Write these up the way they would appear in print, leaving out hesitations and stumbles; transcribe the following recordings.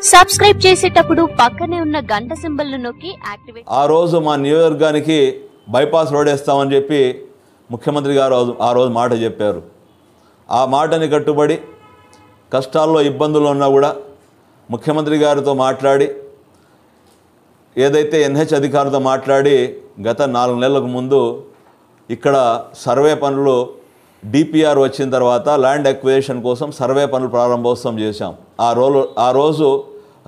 Subscribe చేసేటప్పుడు పక్కనే ఉన్న గంట సింబల్ ను నొక్కి యాక్టివేట్. ఆ రోజు మా నియోజకవర్గానికి బైపాస్ రోడ్ వేస్తామని చెప్పి ముఖ్యమంత్రి గారు ఆ రోజు మాట చెప్పారు. ఆ మాటని కట్టుబడి కష్టాల్లో ఇబ్బందులు ఉన్నా కూడా ముఖ్యమంత్రి గారితో మాట్లాడి ఏదైతే ఎన్హెచ్ అధికారులతో మాట్లాడి గత 4 నెలలకు ముందు ఇక్కడ సర్వే పనులు డిపిఆర్ వచ్చిన తర్వాత ల్యాండ్ అక్విజిషన్ కోసం సర్వే పనులు ప్రారంభోత్సవం చేశాం. ఆ రోజు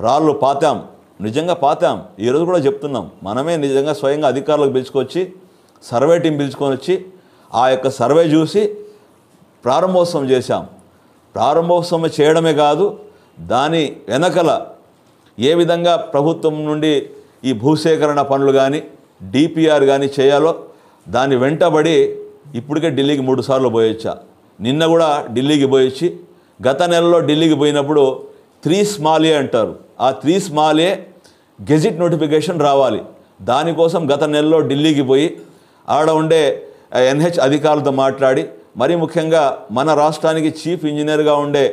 రాళ్ళు పాతాం, నిజంగా పాతాం. ఈరోజు కూడా చెప్తున్నాం, మనమే నిజంగా స్వయంగా అధికారులకు పిలుచుకొచ్చి సర్వే టీం పిలుచుకొని వచ్చి ఆ యొక్క సర్వే చూసి ప్రారంభోత్సవం చేశాం. ప్రారంభోత్సవం చేయడమే కాదు, దాని వెనకల ఏ విధంగా ప్రభుత్వం నుండి ఈ భూసేకరణ పనులు కానీ డిపిఆర్ కానీ చేయాలో దాన్ని వెంటబడి ఇప్పటికే ఢిల్లీకి 3 సార్లు పోయొచ్చా. నిన్న కూడా ఢిల్లీకి పోయొచ్చి, గత నెలలో ఢిల్లీకి పోయినప్పుడు 3 small a అంటారు. ఆ 3 small a గెజిట్ నోటిఫికేషన్ రావాలి. దానికోసం గత నెలలో ఢిల్లీకి పోయి ఆడ ఉండే ఎన్హెచ్ అధికారులతో మాట్లాడి, మరి ముఖ్యంగా మన రాష్ట్రానికి చీఫ్ ఇంజనీర్గా ఉండే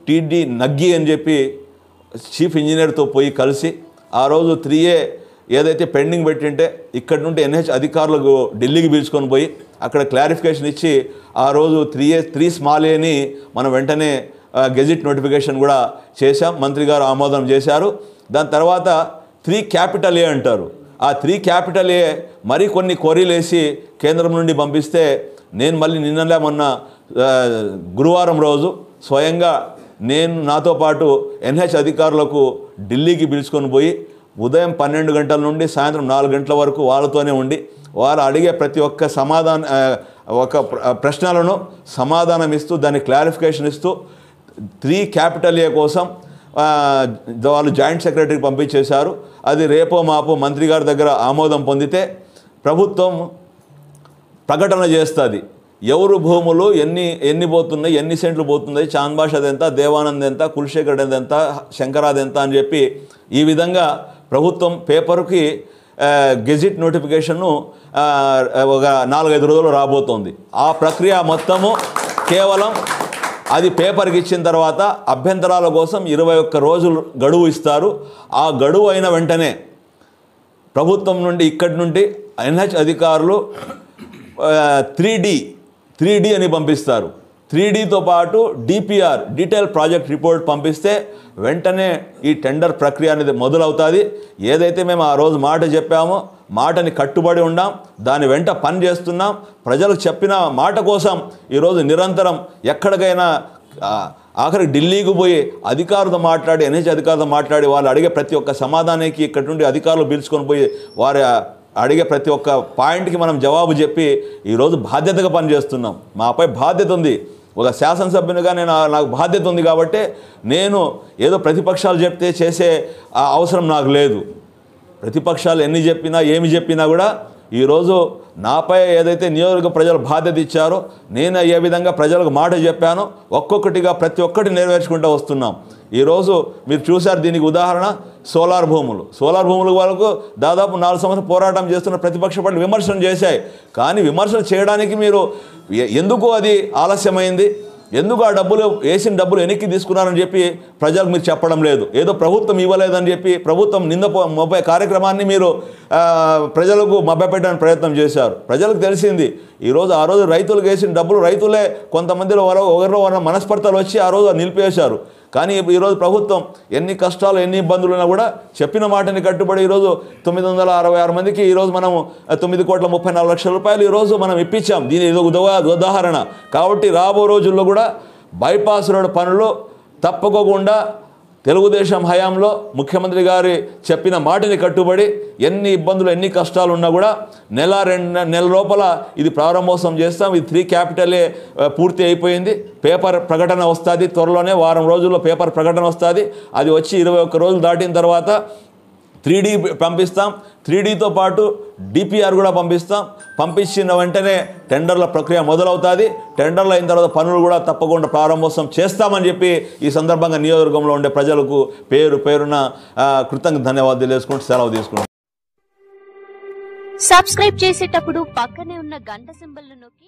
టిడి నగ్గి అని చెప్పి చీఫ్ ఇంజనీర్తో పోయి కలిసి ఆ రోజు 3A ఏదైతే పెండింగ్ పెట్టింటే ఇక్కడ నుండి ఎన్హెచ్ అధికారులకు ఢిల్లీకి పిలుచుకొని పోయి అక్కడ క్లారిఫికేషన్ ఇచ్చి ఆ రోజు 3 small aని మనం వెంటనే గెజిట్ నోటిఫికేషన్ కూడా చేశాం. మంత్రి గారు ఆమోదం చేశారు. దాని తర్వాత 3 capital A అంటారు. ఆ 3 capital A మరి కొన్ని క్వరీలు వేసి కేంద్రం నుండి పంపిస్తే నేను మళ్ళీ నిన్నలే మొన్న గురువారం రోజు స్వయంగా నేను నాతో పాటు ఎన్హెచ్ అధికారులకు ఢిల్లీకి పిలుచుకొని పోయి ఉదయం 12 గంటల నుండి సాయంత్రం 4 గంటల వరకు వాళ్ళతోనే ఉండి వాళ్ళు అడిగే ప్రతి ఒక్క ప్రశ్నలను సమాధానం ఇస్తూ దాన్ని క్లారిఫికేషన్ ఇస్తూ 3 capital A కోసం వాళ్ళు జాయింట్ సెక్రటరీకి పంపించేశారు. అది రేపో మాపో మంత్రి గారి దగ్గర ఆమోదం పొందితే ప్రభుత్వం ప్రకటన చేస్తుంది. ఎవరు భూములు ఎన్ని పోతున్నాయి, ఎన్ని సెంట్లు పోతున్నాయి, చాంద్బాష్ ఎంత, దేవానంద్ ఎంత, కులశేఖర్ ఎంత, శంకరాద్ ఎంత అని చెప్పి ఈ విధంగా ప్రభుత్వం పేపర్కి గెజిట్ నోటిఫికేషన్ను ఒక 4-5 రోజులు రాబోతోంది. ఆ ప్రక్రియ మొత్తము కేవలం అది పేపర్కి ఇచ్చిన తర్వాత అభ్యంతరాల కోసం 21 రోజులు గడువు ఇస్తారు. ఆ గడువు అయిన వెంటనే ప్రభుత్వం నుండి ఇక్కడి నుండి ఎన్హెచ్ అధికారులు 3D అని పంపిస్తారు. 3Dతో పాటు డిపిఆర్ డీటెయిల్ ప్రాజెక్ట్ రిపోర్ట్ పంపిస్తే వెంటనే ఈ టెండర్ ప్రక్రియ అనేది మొదలవుతుంది. ఏదైతే మేము ఆ రోజు మాట చెప్పామో మాటని కట్టుబడి ఉన్నాం, దాని వెంట పని చేస్తున్నాం. ప్రజలకు చెప్పిన మాట కోసం ఈరోజు నిరంతరం ఎక్కడికైనా ఆఖరికి ఢిల్లీకి పోయి అధికారులతో మాట్లాడి ఎన్హెచ్ అధికారులతో మాట్లాడి వాళ్ళు అడిగే ప్రతి ఒక్క సమాధానానికి ఇక్కడ నుండి అధికారులు పిలుచుకొని పోయి వారి అడిగే ప్రతి ఒక్క పాయింట్కి మనం జవాబు చెప్పి ఈరోజు బాధ్యతగా పనిచేస్తున్నాం. మాపై బాధ్యత ఉంది. ఒక శాసనసభ్యునిగా నాకు బాధ్యత ఉంది కాబట్టి నేను ఏదో ప్రతిపక్షాలు చెప్తే చేసే అవసరం నాకు లేదు. ప్రతిపక్షాలు ఎన్ని చెప్పినా ఏమి చెప్పినా కూడా ఈరోజు నాపై ఏదైతే నియోజకవర్గ ప్రజలు బాధ్యత ఇచ్చారో నేను ఏ విధంగా ప్రజలకు మాట చెప్పానో ఒక్కొక్కటిగా ప్రతి ఒక్కటి నెరవేర్చుకుంటూ వస్తున్నాం. ఈరోజు మీరు చూశారు, దీనికి ఉదాహరణ సోలార్ భూముల వరకు దాదాపు 4 సంవత్సరాలు పోరాటం చేస్తున్న ప్రతిపక్ష పార్టీలు విమర్శలు చేశాయి. కానీ విమర్శలు చేయడానికి మీరు ఎందుకు అది ఆలస్యమైంది, ఎందుకు ఆ వేసిన డబ్బులు వెనక్కి తీసుకున్నారని చెప్పి ప్రజలకు మీరు చెప్పడం లేదు. ఏదో ప్రభుత్వం ఇవ్వలేదని చెప్పి ప్రభుత్వం మోపే కార్యక్రమాన్ని మీరు ప్రజలకు మభ్యపెట్టడానికి ప్రయత్నం చేశారు. ప్రజలకు తెలిసింది ఈరోజు ఆ రోజు రైతులకు వేసిన డబ్బులు రైతులే కొంతమందిలో ఒకరిలో మనస్పర్ధలు వచ్చి ఆ రోజు నిలిపేశారు. కానీ ఈరోజు ప్రభుత్వం ఎన్ని కష్టాలు ఎన్ని ఇబ్బందులు ఉన్నా కూడా చెప్పిన మాటని కట్టుబడి ఈరోజు 966 మందికి ఈరోజు మనం 9,34,00,000 రూపాయలు ఈరోజు మనం ఇప్పించాం. దీని ఇది ఉదాహరణ. కాబట్టి రాబో రోజుల్లో కూడా బైపాస్ రోడ్ పనులు తప్పకోకుండా తెలుగుదేశం హయాంలో ముఖ్యమంత్రి గారి చెప్పిన మాటని కట్టుబడి ఎన్ని ఇబ్బందులు ఎన్ని కష్టాలు ఉన్నా కూడా నెల లోపల ఇది ప్రారంభోత్సవం చేస్తాం. ఇది 3 capital A పూర్తి అయిపోయింది. పేపర్ ప్రకటన వస్తుంది త్వరలోనే, వారం రోజుల్లో పేపర్ ప్రకటన వస్తుంది. అది వచ్చి 21 రోజులు దాటిన తర్వాత 3D పంపిస్తాం. 3Dతో పాటు డిపిఆర్ కూడా పంపిస్తాం. పంపించిన వెంటనే టెండర్ల ప్రక్రియ మొదలవుతుంది. టెండర్లు అయిన తర్వాత పనులు కూడా తప్పకుండా ప్రారంభోత్సవం చేస్తామని చెప్పి ఈ సందర్భంగా నియోజకవర్గంలో ఉండే ప్రజలకు పేరున కృతజ్ఞత ధన్యవాదాలు తెలియజేసుకుంటూ సెలవు తీసుకుంటాం. సబ్స్క్రైబ్ చేసేటప్పుడు పక్కనే ఉన్న గంట సింబల్ ను నొక్కి